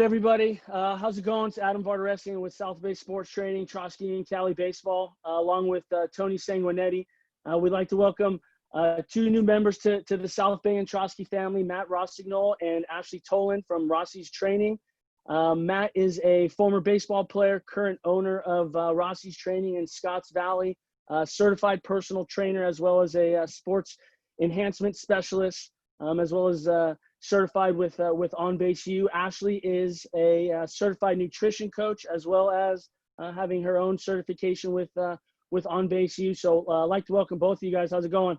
everybody. How's it going? It's Adam Bartaresian with South Bay Sports Training, Trotsky and Cali Baseball, along with Tony Sanguinetti. We'd like to welcome two new members to the South Bay and Trotsky family, Matt Rossignol and Ashley Tolan from Rossy's Training. Matt is a former baseball player, current owner of Rossy's Training in Scotts Valley, certified personal trainer, as well as a sports enhancement specialist, as well as certified with On Base U. Ashley is a certified nutrition coach, as well as having her own certification with On Base U. So I'd like to welcome both of you guys. How's it going?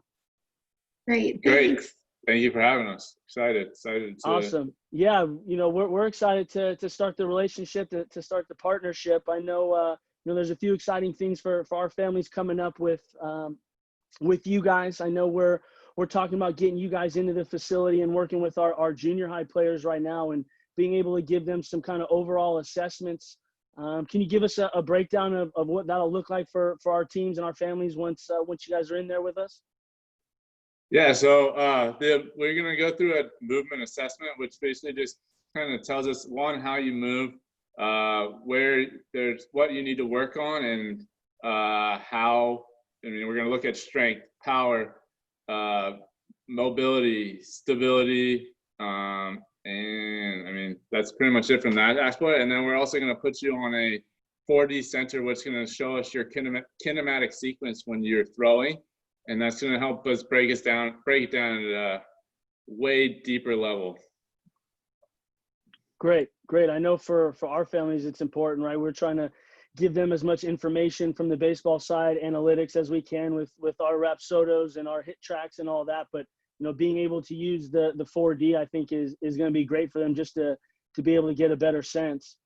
Great. Great. Thank you for having us. Excited to. Awesome. Yeah, we're excited to start the relationship, to start the partnership. I know there's a few exciting things for our families coming up with you guys. I know we're talking about getting you guys into the facility and working with our junior high players right now and being able to give them some kind of overall assessments. Can you give us a breakdown of what that'll look like for our teams and our families once you guys are in there with us? Yeah, so we're going to go through a movement assessment, which basically just kind of tells us, one, how you move, where there's what you need to work on, and how. We're going to look at strength, power, mobility, stability, and that's pretty much it from that aspect. And then we're also going to put you on a 4D center, which is going to show us your kinematic sequence when you're throwing, and that's going to help us break it down at a way deeper level. Great. I know for our families it's important, right? We're trying to give them as much information from the baseball side, analytics, as we can with our Rapsodos and our hit tracks and all that. But being able to use the 4D, I think is going to be great for them, just to be able to get a better sense.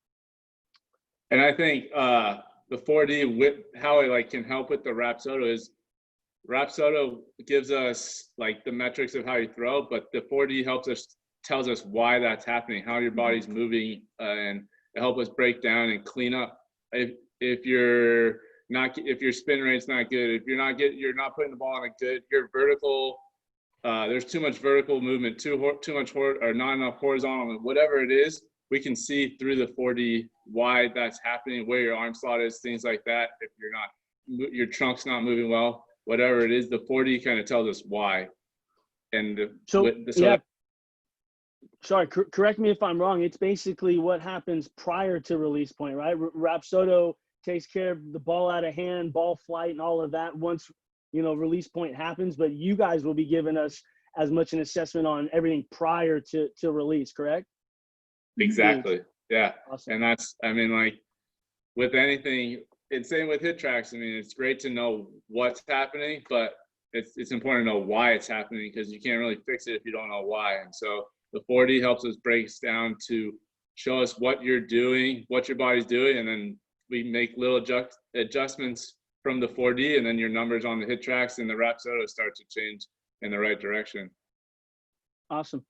And I think the 4D, with how it can help with the Rapsodo, is Rapsodo gives us the metrics of how you throw, but the 4D tells us why that's happening, how your body's moving, and it helps us break down and clean up. If your spin rate's not good, if you're not putting the ball on your vertical, there's too much vertical movement, too much or not enough horizontal, whatever it is, we can see through the 4D why that's happening, where your arm slot is, things like that. If your trunk's not moving well, whatever it is, the 4D kind of tells us why. And sorry, correct me if I'm wrong. It's basically what happens prior to release point, right? Rapsodo takes care of the ball out of hand, ball flight, and all of that once, release point happens. But you guys will be giving us as much an assessment on everything prior to release, correct? Exactly. Yeah. Awesome. And that's, with anything, and same with hit tracks. It's great to know what's happening, but it's important to know why it's happening, because you can't really fix it if you don't know why. And so the 4D helps us break down to show us what you're doing, what your body's doing, and then we make little adjustments from the 4D, and then your numbers on the hit tracks and the Rapsodo start to change in the right direction. Awesome.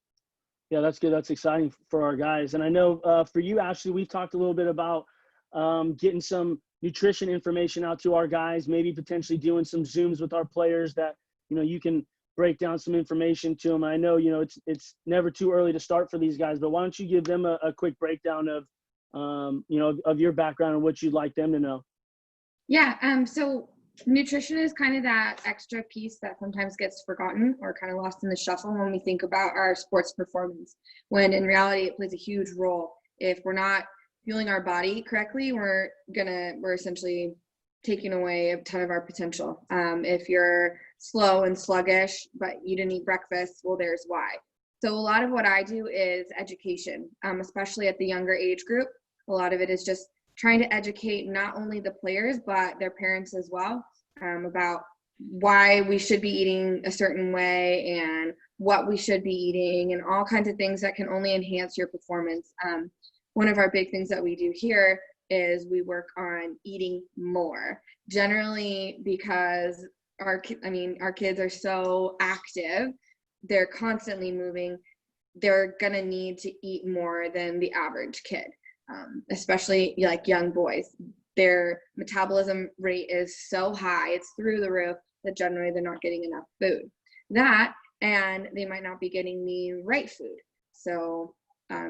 Yeah, that's good. That's exciting for our guys. And I know for you, Ashley, we've talked a little bit about getting some nutrition information out to our guys, maybe potentially doing some Zooms with our players that, you can break down some information to them. I know, it's never too early to start for these guys, but why don't you give them a quick breakdown of, of your background and what you'd like them to know? Yeah. So nutrition is kind of that extra piece that sometimes gets forgotten or kind of lost in the shuffle when we think about our sports performance, when in reality it plays a huge role. If we're not fueling our body correctly, we're essentially taking away a ton of our potential. If you're slow and sluggish, but you didn't eat breakfast, well, there's why. So a lot of what I do is education, especially at the younger age group. A lot of it is just trying to educate not only the players, but their parents as well, about why we should be eating a certain way and what we should be eating and all kinds of things that can only enhance your performance. One of our big things that we do here is we work on eating more, generally because our kids are so active, they're constantly moving, they're gonna need to eat more than the average kid, especially young boys. Their metabolism rate is so high, it's through the roof, that generally they're not getting enough food. That, and they might not be getting the right food. So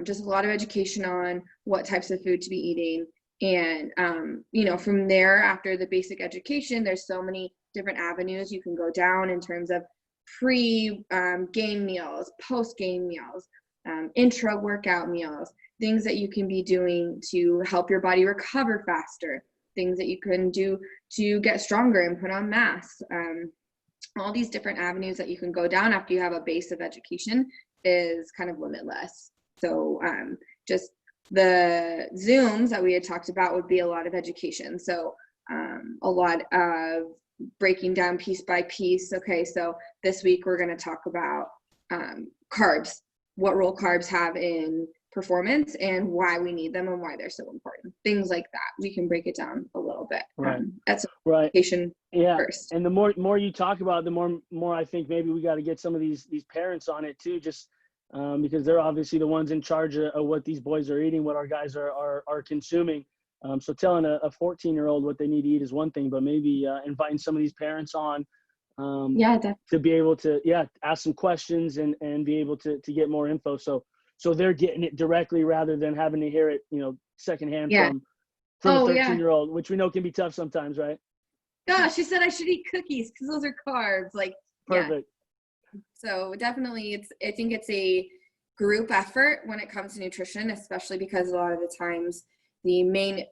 just a lot of education on what types of food to be eating. And, from there, after the basic education, there's so many different avenues you can go down in terms of game meals, post-game meals, intra-workout meals, things that you can be doing to help your body recover faster, things that you can do to get stronger and put on mass. All these different avenues that you can go down after you have a base of education is kind of limitless. So just the Zooms that we had talked about would be a lot of education. So a lot of breaking down piece by piece. Okay, so this week we're going to talk about carbs, what role carbs have in performance and why we need them and why they're so important. Things like that. We can break it down a little bit. Right. That's right. Education first. And the more you talk about it, the more I think maybe we got to get some of these parents on it too, just because they're obviously the ones in charge of what these boys are eating, what our guys are consuming. So telling a 14-year-old what they need to eat is one thing, but maybe inviting some of these parents on to be able to ask some questions and be able to get more info. So they're getting it directly rather than having to hear it, secondhand from a 13-year-old, which we know can be tough sometimes, right? Gosh, she said I should eat cookies because those are carbs. Perfect. Yeah. So definitely, I think it's a group effort when it comes to nutrition, especially because a lot of the times the main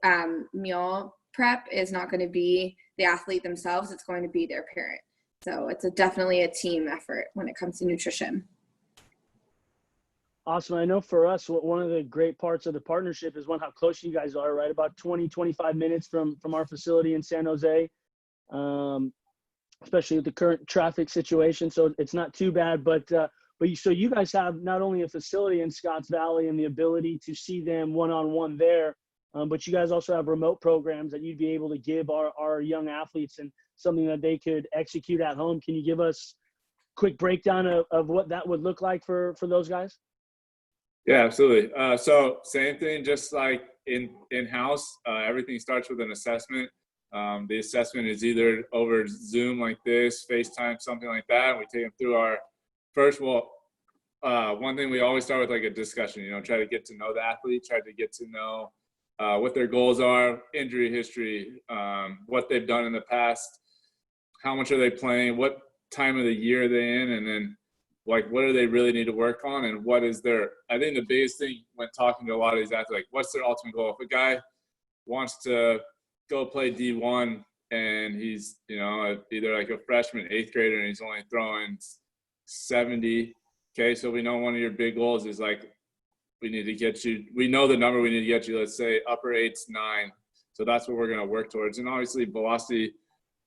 meal prep is not going to be the athlete themselves. It's going to be their parent. So it's definitely a team effort when it comes to nutrition. Awesome. I know for us, one of the great parts of the partnership is how close you guys are, right? About 20-25 minutes from our facility in San Jose, especially with the current traffic situation. So it's not too bad, but you guys have not only a facility in Scotts Valley and the ability to see them one-on-one there, but you guys also have remote programs that you'd be able to give our young athletes and something that they could execute at home. Can you give us a quick breakdown of what that would look like for those guys? Yeah, absolutely. So same thing, just like in-house, everything starts with an assessment. The assessment is either over Zoom like this, FaceTime, something like that. We take them through our one thing we always start with like a discussion, try to get to know the athlete, try to get to know what their goals are, injury history, what they've done in the past, how much are they playing, what time of the year are they in, and then what do they really need to work on, and what is I think the biggest thing when talking to a lot of these athletes, what's their ultimate goal? If a guy wants to go play D1 and he's, either like a freshman, 8th grader, and he's only throwing 70, okay, so we know one of your big goals is we need to get you, we know the number we need to get you, let's say upper 8s, 9. So that's what we're going to work towards. And obviously velocity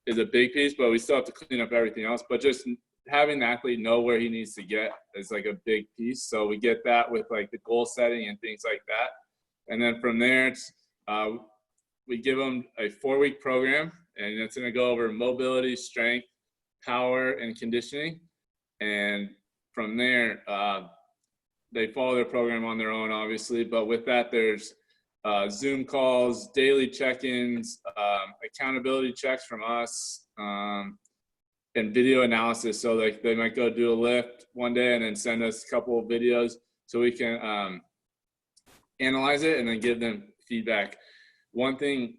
is a big piece, but we still have to clean up everything else. But just having the athlete know where he needs to get is like a big piece. So we get that with like the goal setting and things like that. And then from there, it's, we give them a 4-week program, and it's going to go over mobility, strength, power, and conditioning. And from there, they follow their program on their own, obviously. But with that, there's Zoom calls, daily check-ins, accountability checks from us, and video analysis. So like they might go do a lift one day and then send us a couple of videos so we can analyze it and then give them feedback. One thing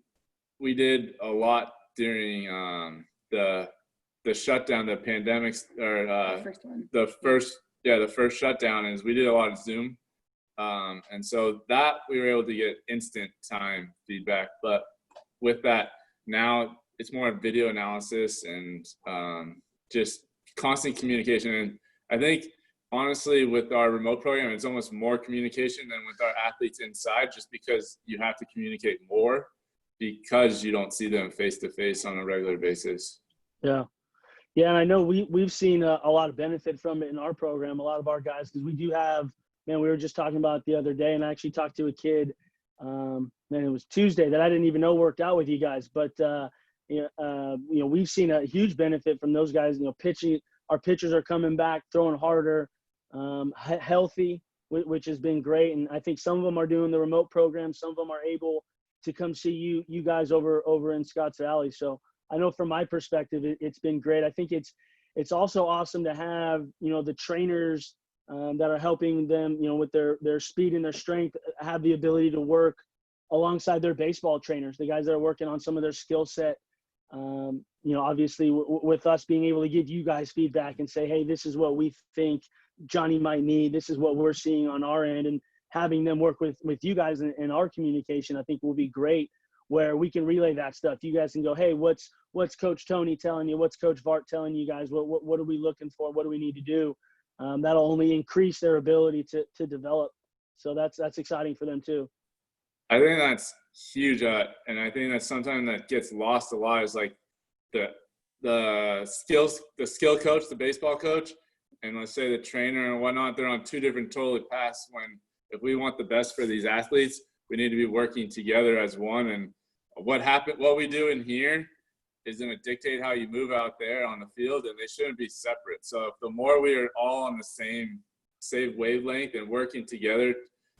we did a lot during the shutdown, the pandemic, or the first shutdown, is we did a lot of Zoom. And so that we were able to get instant time feedback. But with that, now it's more video analysis and just constant communication. And I think, honestly, with our remote program, it's almost more communication than with our athletes inside, just because you have to communicate more because you don't see them face to face on a regular basis. Yeah. Yeah, and I know we've seen a lot of benefit from it in our program, a lot of our guys, because we do have, we were just talking about it the other day, and I actually talked to a kid, and it was Tuesday, that I didn't even know worked out with you guys. But, we've seen a huge benefit from those guys, pitching. Our pitchers are coming back, throwing harder, healthy, which has been great. And I think some of them are doing the remote program. Some of them are able to come see you guys over in Scotts Valley. So I know from my perspective, it's been great. I think it's also awesome to have, the trainers that are helping them, with their speed and their strength, have the ability to work alongside their baseball trainers, the guys that are working on some of their skill set. Obviously with us being able to give you guys feedback and say, hey, this is what we think Johnny might need. This is what we're seeing on our end, and having them work with you guys in our communication, I think will be great, where we can relay that stuff. You guys can go, hey, what's Coach Tony telling you? What's Coach Vart telling you guys? What are we looking for? What do we need to do? That'll only increase their ability to develop. So that's exciting for them too. I think that's huge, and I think that's sometimes that gets lost a lot, is like the skill coach, the baseball coach, and let's say the trainer and whatnot. They're on two different totally paths. When if we want the best for these athletes, we need to be working together as one. And what we do in here is going to dictate how you move out there on the field, and they shouldn't be separate. So if the more we are all on the same wavelength and working together,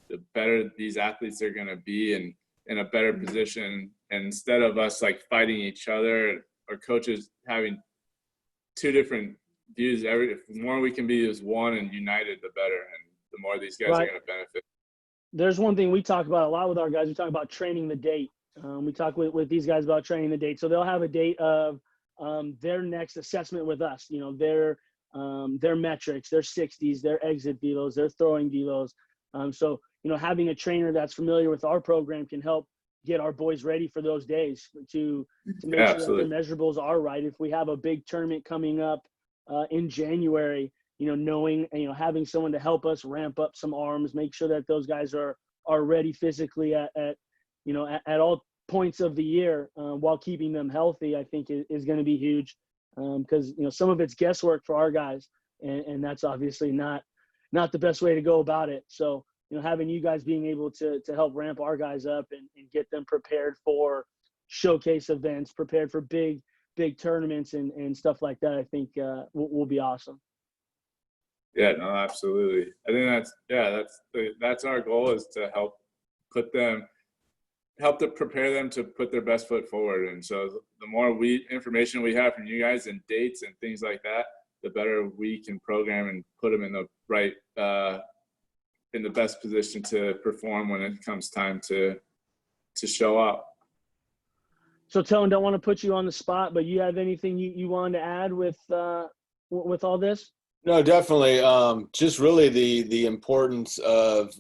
the better these athletes are going to be and in a better position. And instead of us like fighting each other or coaches having two different views, the more we can be as one and united, the better. And the more these guys are going to benefit. There's one thing we talk about a lot with our guys. We talk about training the date. We talk with these guys about training the date. So they'll have a date of their next assessment with us, their metrics, their 60s, their exit velos, their throwing velos. So, having a trainer that's familiar with our program can help get our boys ready for those days to make sure that their measurables are right. If we have a big tournament coming up in January, knowing, having someone to help us ramp up some arms, make sure that those guys are ready physically at all points of the year while keeping them healthy, I think is going to be huge, because, some of it's guesswork for our guys, and that's obviously not the best way to go about it. So, having you guys being able to help ramp our guys up and get them prepared for showcase events, prepared for big tournaments and stuff like that, I think will be awesome. Yeah, no, absolutely. I think that's our goal, is to help to prepare them to put their best foot forward. And so the more information we have from you guys and dates and things like that, the better we can program and put them in the right, in the best position to perform when it comes time to show up. So Tone, don't want to put you on the spot, but you have anything you wanted to add with all this? No, definitely. Just really the importance of,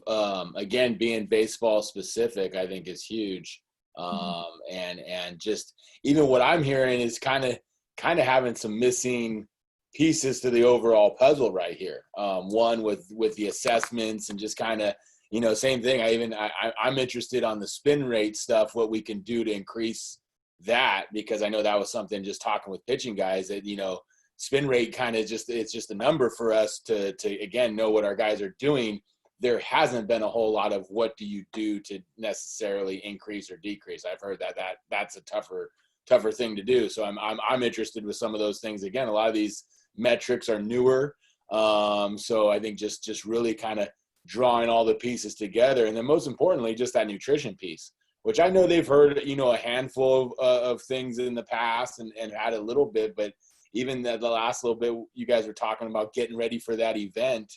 again, being baseball specific, I think is huge. And just even what I'm hearing is kind of having some missing pieces to the overall puzzle right here. One with the assessments and just kind of, same thing. I'm interested on the spin rate stuff, what we can do to increase that, because I know that was something just talking with pitching guys that, spin rate kind of it's just a number for us to again know what our guys are doing. There hasn't been a whole lot of what do you do to necessarily increase or decrease. I've heard that's a tougher thing to do. So I'm interested with some of those things. Again, a lot of these metrics are newer. So I think just really kind of drawing all the pieces together. And then most importantly, just that nutrition piece, which I know they've heard, a handful of things in the past and had a little bit, but even the last little bit, you guys were talking about getting ready for that event.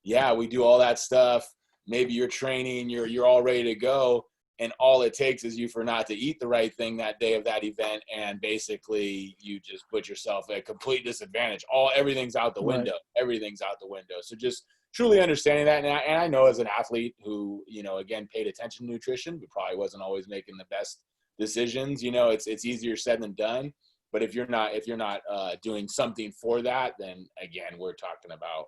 Yeah, we do all that stuff. Maybe you're training, you're all ready to go, and all it takes is you for not to eat the right thing that day of that event, and basically you just put yourself at a complete disadvantage. Everything's out the window. Right. Everything's out the window. So just truly understanding that, and I know as an athlete who, again, paid attention to nutrition, but probably wasn't always making the best decisions. It's easier said than done. But if you're not doing something for that, then again, we're talking about,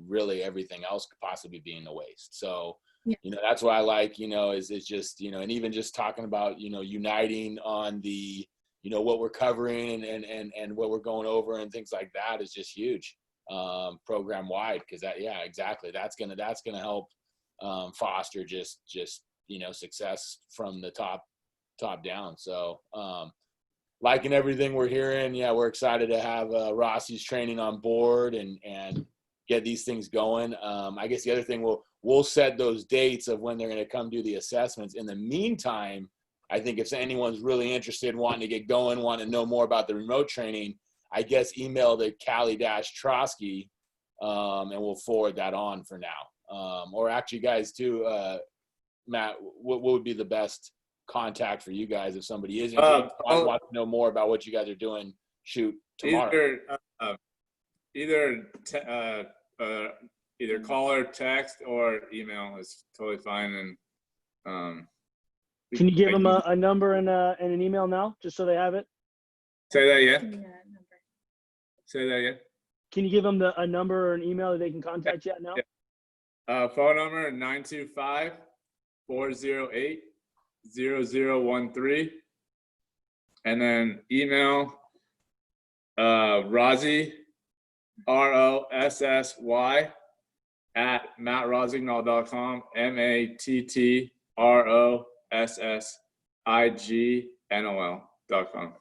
really everything else could possibly be in the waste. So, yeah. That's what I like, is just, and even just talking about, uniting on the, what we're covering and what we're going over and things like that is just huge, program wide. Cause exactly. That's going to help, foster just, success from the top down. So, liking everything we're hearing. Yeah, we're excited to have Rossy's training on board and get these things going. I guess the other thing, we'll set those dates of when they're going to come do the assessments. In the meantime, I think if anyone's really interested, wanting to get going, wanting to know more about the remote training, I guess email the Callie-Trotsky and we'll forward that on for now. Or actually, guys, too, Matt, what would be the best contact for you guys if somebody is interested, wants to know more about what you guys are doing? Shoot, tomorrow. Either call or text or email is totally fine. And can you give them a number and an email now, just so they have it? Say that again. Say that again. Can you give them a number or an email that they can contact you at now? Yeah. Phone number 925-408-0013, and then email Rossy, ROSSY at mattrosignol.com, MATTROSSIGNOL.com.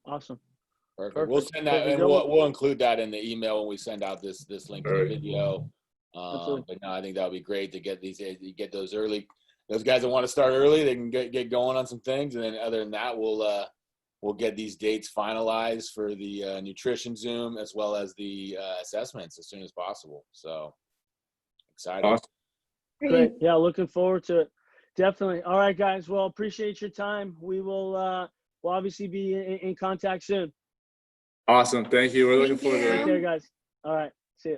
Awesome. Perfect. We'll send that, and we'll include that in the email when we send out this link to the video. But no, I think that would be great to get those early. Those guys that want to start early, they can get going on some things, and then other than that, we'll get these dates finalized for the nutrition Zoom as well as the assessments as soon as possible. So excited. Awesome. Great. Yeah, looking forward to it. Definitely. All right, guys. Well, appreciate your time. We will we'll obviously be in contact soon. Awesome. Thank you. We're looking forward to it. Take care, guys. All right. See you.